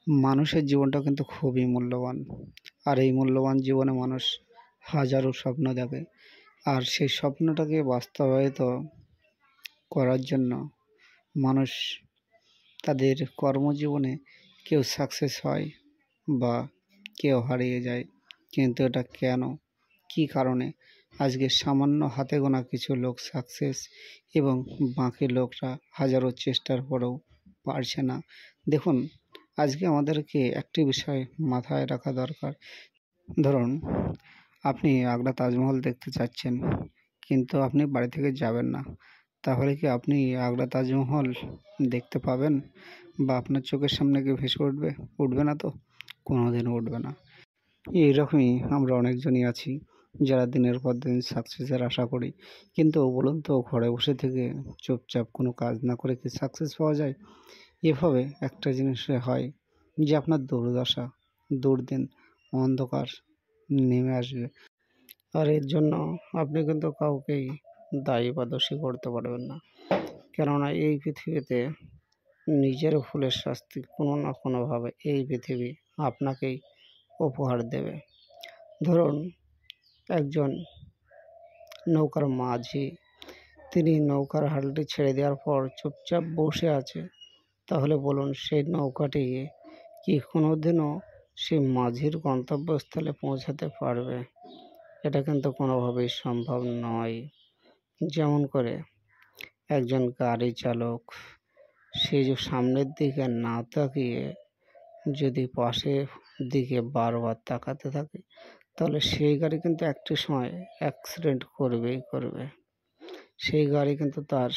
মানুষের জীবনটা কিন্তু খুবই মূল্যবান। আর এই মূল্যবান জীবনে মানুষ হাজারো স্বপ্ন দেখে। আর সেই স্বপ্নটাকে বাস্তবায়িত করার জন্য মানুষ তাদের কর্মজীবনে কেউ সাকসেস হয় বা কেউ হারিয়ে যায়। কিন্তু এটা কেন, কি কারণে আজকে সামান্য হাতে গোনা কিছু লোক সাকসেস এবং বাকি লোকরা হাজারো চেষ্টার পরেও পারছে না? দেখুন, আজকে আমাদেরকে একটি বিষয় মাথায় রাখা দরকার। ধরুন, আপনি আগ্রা তাজমহল দেখতে চাচ্ছেন, কিন্তু আপনি বাড়ি থেকে যাবেন না। তাহলে কি আপনি আগ্রা তাজমহল দেখতে পাবেন? বা আপনার চোখের সামনে কি ভেসে উঠবে না? তো কোনোদিনও উঠবে না। এইরকমই আমরা অনেকজনই আছি যারা দিনের পর দিন সাকসেসের আশা করি, কিন্তু বলুন তো, ঘরে বসে থেকে চুপচাপ কোনো কাজ না করে কি সাকসেস পাওয়া যায়? এভাবে একটা জিনিস হয় যে আপনার দুর্দশা, দুর্দিন, অন্ধকার নেমে আসবে। আর এর জন্য আপনি কিন্তু কাউকেই দায়ী বা দোষী করতে পারবেন না। কেননা এই পৃথিবীতে নিজের ভুলের শাস্তি কোনো না কোনোভাবে এই পৃথিবী আপনাকেই উপহার দেবে। ধরুন, একজন নৌকার মাঝি, তিনি নৌকার হালটি ছেড়ে দেওয়ার পর চুপচাপ বসে আছে। তাহলে বলুন, সেই নৌকাটি কি কোনোদিনও সেই মাঝির গন্তব্যস্থলে পৌঁছাতে পারবে? এটা কিন্তু কোনোভাবেই সম্ভব নয়। যেমন করে একজন গাড়ি চালক, সে যে সামনের দিকে না তাকিয়ে যদি পাশের দিকে বারবার তাকাতে থাকে, তাহলে সেই গাড়ি কিন্তু একটি সময় অ্যাক্সিডেন্ট করবেই করবে। সেই গাড়ি কিন্তু তার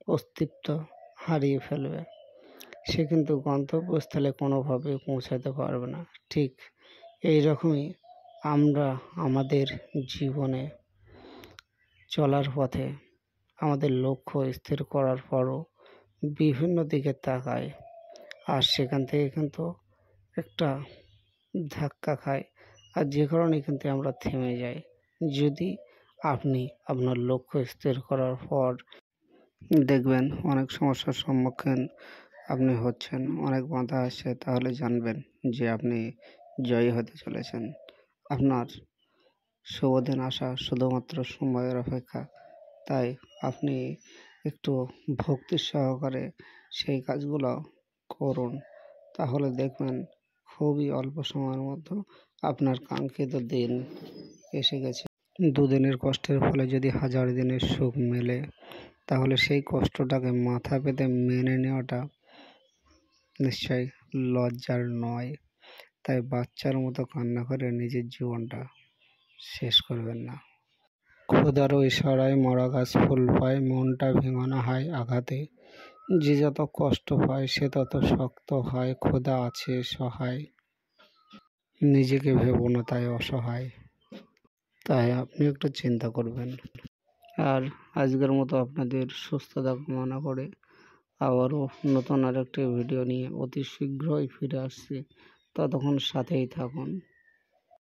অস্তিত্ব হারিয়ে ফেলবে। সে কিন্তু গন্তব্যস্থলে কোনোভাবে পৌঁছাতে পারবে না। ঠিক এই রকমই আমরা আমাদের জীবনে চলার পথে আমাদের লক্ষ্য স্থির করার পরও বিভিন্ন দিকে তাকাই, আর সেখান থেকে কিন্তু একটা ধাক্কা খাই, আর যে কারণে কিন্তু আমরা থেমে যাই। যদি আপনি আপনার লক্ষ্য স্থির করার পর দেখবেন অনেক সমস্যার সম্মুখীন আপনি হচ্ছেন, অনেক বাধা আসছে, তাহলে জানবেন যে আপনি জয়ী হতে চলেছেন। আপনার শুভ দিন আসা শুধুমাত্র সময়ের অপেক্ষা। তাই আপনি একটু ভক্তি সহকারে সেই কাজগুলো করুন, তাহলে দেখবেন খুবই অল্প সময়ের মধ্যে আপনার কাঙ্ক্ষিত দিন এসে গেছে। দুদিনের কষ্টের ফলে যদি 1000 দিনের সুখ মেলে, তাহলে সেই কষ্টটাকে মাথা পেতে মেনে নেওয়াটা নিশ্চয়ই লজ্জার নয়। তাই বাচ্চার মতো কান্না করে নিজের জীবনটা শেষ করবেন না। খোদারও ইশারায় মরা গাছ ফুল পায়, মনটা ভেঙানো হয় আঘাতে। যে যত কষ্ট পায় সে তত শক্ত হয়, খোদা আছে সহায়। নিজেকে ভেবো না তাই অসহায়। তাই আপনি একটু চিন্তা করবেন। আর আজকের মতো আপনাদের সুস্থতা কামনা করে আবারও নতুন আরেকটি ভিডিও নিয়ে অতি শীঘ্রই ফিরে আসছি। ততক্ষণ সাথেই থাকুন।